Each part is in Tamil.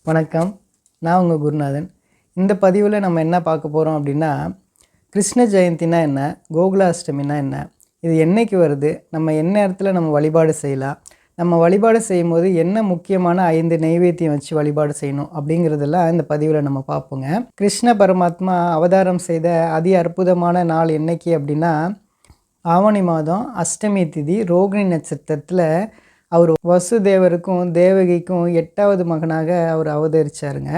வணக்கம். நான் உங்கள் குருநாதன். இந்த பதிவில் நம்ம என்ன பார்க்க போகிறோம் அப்படின்னா, கிருஷ்ண ஜெயந்தினா என்ன? கோகுலாஷ்டமினா என்ன? இது என்னைக்கு வருது? நம்ம எந்நேரத்தில் நம்ம வழிபாடு செய்யலாம்? நம்ம வழிபாடு செய்யும்போது என்ன முக்கியமான 5 நெய்வேத்தியம் வச்சு வழிபாடு செய்யணும்? அப்படிங்கிறதெல்லாம் இந்த பதிவில் நம்ம பார்ப்போங்க. கிருஷ்ண பரமாத்மா அவதாரம் செய்த அதி அற்புதமான நாள் என்னைக்கு அப்படின்னா, ஆவணி மாதம் அஷ்டமி திதி ரோகிணி நட்சத்திரத்தில் அவர் வசுதேவருக்கும் தேவகிக்கும் 8வது மகனாக அவர் அவதரித்தாருங்க.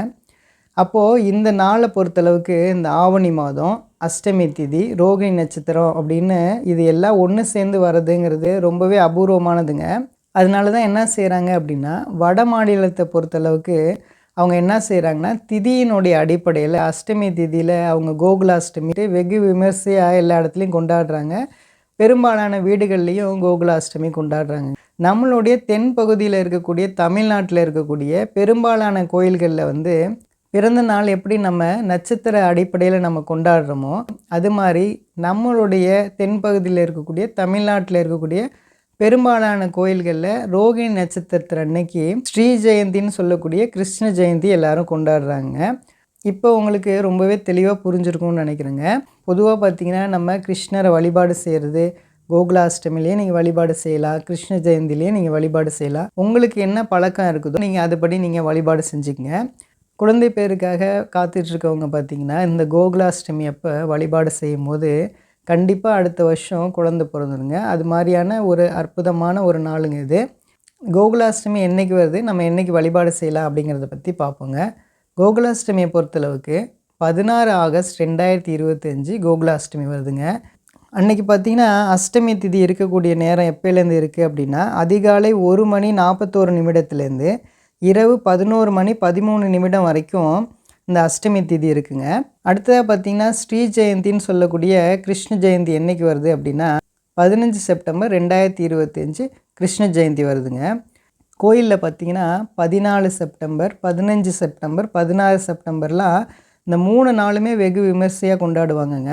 அப்போது இந்த நாளை பொறுத்தளவுக்கு இந்த ஆவணி மாதம் அஷ்டமி திதி ரோகிணி நட்சத்திரம் அப்படின்னு இது எல்லாம் ஒன்று சேர்ந்து வர்றதுங்கிறது ரொம்பவே அபூர்வமானதுங்க. அதனால தான் என்ன செய்கிறாங்க அப்படின்னா, வட மாநிலத்தை பொறுத்தளவுக்கு அவங்க என்ன செய்கிறாங்கன்னா, திதியினுடைய அடிப்படையில் அஷ்டமி திதியில் அவங்க கோகுலாஷ்டமி வெகு விமர்சையாக எல்லா இடத்துலையும் கொண்டாடுறாங்க. பெரும்பாலான வீடுகள்லேயும் கோகுலாஷ்டமி கொண்டாடுறாங்க. நம்மளுடைய தென் பகுதியில் இருக்கக்கூடிய தமிழ்நாட்டில் இருக்கக்கூடிய பெரும்பாலான கோயில்களில் பிறந்த நாள் எப்படி நம்ம நட்சத்திர அடிப்படையில் நம்ம கொண்டாடுறோமோ, அது மாதிரி நம்மளுடைய தென்பகுதியில் இருக்கக்கூடிய தமிழ்நாட்டில் இருக்கக்கூடிய பெரும்பாலான கோயில்களில் ரோகிணி நட்சத்திரத்தில் அன்னைக்கு ஸ்ரீ ஜெயந்தின்னு சொல்லக்கூடிய கிருஷ்ண ஜெயந்தி எல்லாரும் கொண்டாடுறாங்க. இப்போ உங்களுக்கு ரொம்பவே தெளிவாக புரிஞ்சிருக்கும்னு நினைக்கிறேங்க. பொதுவாக பார்த்திங்கன்னா நம்ம கிருஷ்ணரை வழிபாடு செய்கிறது கோகுலாஷ்டமிலேயே நீங்கள் வழிபாடு செய்யலாம், கிருஷ்ண ஜெயந்திலேயே நீங்கள் வழிபாடு செய்யலாம். உங்களுக்கு என்ன பழக்கம் இருக்குதோ நீங்கள் அதுபடி நீங்கள் வழிபாடு செஞ்சுக்கங்க. குழந்தை பேருக்காக காத்துட்ருக்கவங்க பார்த்திங்கன்னா இந்த கோகுலாஷ்டமி அப்போ வழிபாடு செய்யும் போது கண்டிப்பாக அடுத்த வருஷம் குழந்தை பிறந்துருங்க. அது மாதிரியான ஒரு அற்புதமான ஒரு நாளுங்க இது. கோகுலாஷ்டமி என்றைக்கு வருது, நம்ம என்றைக்கு வழிபாடு செய்யலாம் அப்படிங்கிறத பற்றி பார்ப்போங்க. கோகுலாஷ்டமியை பொறுத்தளவுக்கு 16 ஆகஸ்ட் 2025 கோகுலாஷ்டமி வருதுங்க. அன்றைக்கி பார்த்திங்கன்னா அஷ்டமி திதி இருக்கக்கூடிய நேரம் எப்போலேருந்து இருக்குது அப்படின்னா, அதிகாலை 1 மணி 41 நிமிடத்துலேருந்து இரவு 11 மணி 13 நிமிடம் வரைக்கும் இந்த அஷ்டமி திதி இருக்குங்க. அடுத்ததாக பார்த்திங்கன்னா ஸ்ரீ ஜெயந்தின்னு சொல்லக்கூடிய கிருஷ்ண ஜெயந்தி என்றைக்கு வருது அப்படின்னா 15 செப்டம்பர் 2025 கிருஷ்ண ஜெயந்தி வருதுங்க. கோயிலில் பார்த்திங்கன்னா 14 செப்டம்பர் 15 செப்டம்பர் 16 செப்டம்பர்லாம் இந்த 3 நாளுமே வெகு விமர்சையாக கொண்டாடுவாங்கங்க.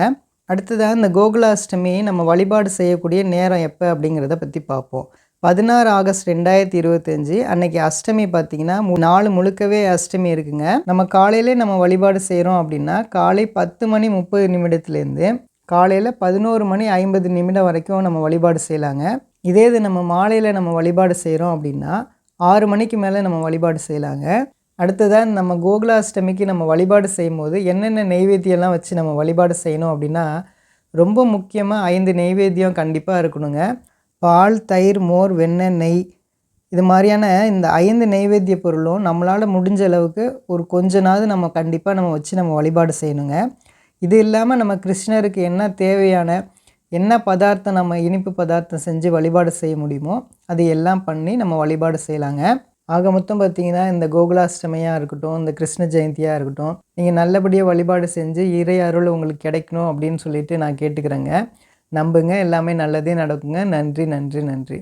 அடுத்ததாக இந்த கோகுலாஷ்டமி நம்ம வழிபாடு செய்யக்கூடிய நேரம் எப்போ அப்படிங்கிறத பற்றி பார்ப்போம். 16 ஆகஸ்ட் 2025 அன்னைக்கு அஷ்டமி பார்த்திங்கன்னா நாள் முழுக்கவே அஷ்டமி இருக்குங்க. நம்ம காலையிலே நம்ம வழிபாடு செய்கிறோம் அப்படின்னா காலை 10 மணி 30 நிமிடத்துலேருந்து காலையில் 11 மணி 50 நிமிடம் வரைக்கும் நம்ம வழிபாடு செய்யலாங்க. இதே இது நம்ம மாலையில் நம்ம வழிபாடு செய்கிறோம் அப்படின்னா 6 மணிக்கு மேலே நம்ம வழிபாடு செய்யலாங்க. அடுத்ததாக நம்ம கோகுலாஷ்டமிக்கு நம்ம வழிபாடு செய்யும் போது என்னென்ன நெய்வேத்தியெல்லாம் வச்சு நம்ம வழிபாடு செய்யணும் அப்படின்னா, ரொம்ப முக்கியமாக 5 நெய்வேத்தியம் கண்டிப்பாக இருக்கணுங்க. பால், தயிர், மோர், வெண்ணெய், நெய் இது மாதிரியான இந்த 5 நெய்வேத்திய பொருளும் நம்மளால் முடிஞ்ச அளவுக்கு ஒரு கொஞ்சனாவது நம்ம கண்டிப்பாக நம்ம வச்சு நம்ம வழிபாடு செய்யணுங்க. இது இல்லாமல் நம்ம கிருஷ்ணருக்கு என்ன தேவையான என்ன பதார்த்தம் நம்ம இனிப்பு பதார்த்தம் செஞ்சு வழிபாடு செய்ய முடியுமோ அது எல்லாம் பண்ணி நம்ம வழிபாடு செய்யலாங்க. ஆக மொத்தம் பார்த்திங்கன்னா இந்த கோகுலாஷ்டமியாக இருக்கட்டும், இந்த கிருஷ்ண ஜெயந்தியாக இருக்கட்டும், நீங்கள் நல்லபடியாக வழிபாடு செஞ்சு இறை அருள் உங்களுக்கு கிடைக்கணும் அப்படின்னு சொல்லிட்டு நான் கேட்டுக்கிறேங்க. நம்புங்க, எல்லாமே நல்லதே நடக்குங்க. நன்றி, நன்றி, நன்றி.